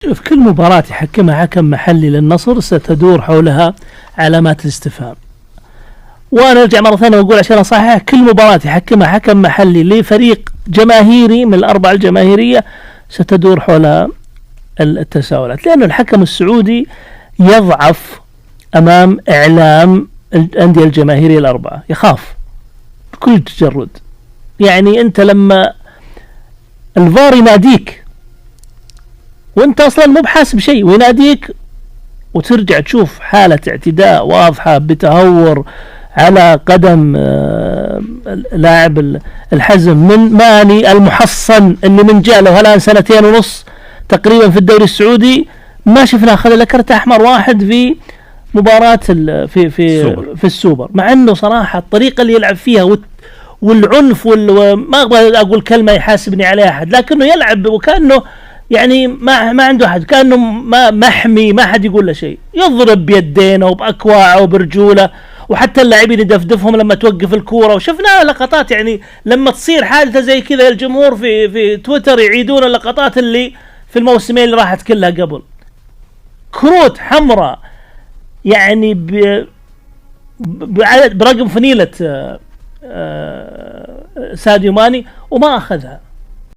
في كل مباراة يحكمها حكم محلي للنصر ستدور حولها علامات الاستفهام. وانا ارجع مرة ثانية واقول عشان اصحح، كل مباراة يحكمها حكم محلي لفريق جماهيري من الأربعة الجماهيرية ستدور حولها التساؤلات، لأنه الحكم السعودي يضعف أمام إعلام الأندية الجماهيرية الأربعة، يخاف بكل تجرد. يعني أنت لما الفار يناديك وأنت أصلا مو بحاسب شيء ويناديك وترجع تشوف حالة اعتداء واضحة بتهور على قدم لاعب الحزم من ماني المحصن اللي من جاء له الآن 2.5 سنين تقريبا في الدوري السعودي، ما شفنا أخذ له كرت أحمر واحد في مباراة في السوبر، مع أنه صراحة الطريقة اللي يلعب فيها والعنف ما أبغى أقول كلمة يحاسبني عليها أحد، لكنه يلعب وكأنه يعني ما عنده أحد، كأنه ما محمي، ما حد يقول له شيء، يضرب بيدينه وبأكواعه وبرجوله، وحتى اللاعبين يدفدفهم لما توقف الكورة. وشفنا لقطات يعني لما تصير حادثة زي كذا الجمهور في تويتر يعيدون اللقطات اللي في الموسمين اللي راحت كلها قبل، كروت حمراء يعني برقم فنيلة ساديو ماني وما أخذها.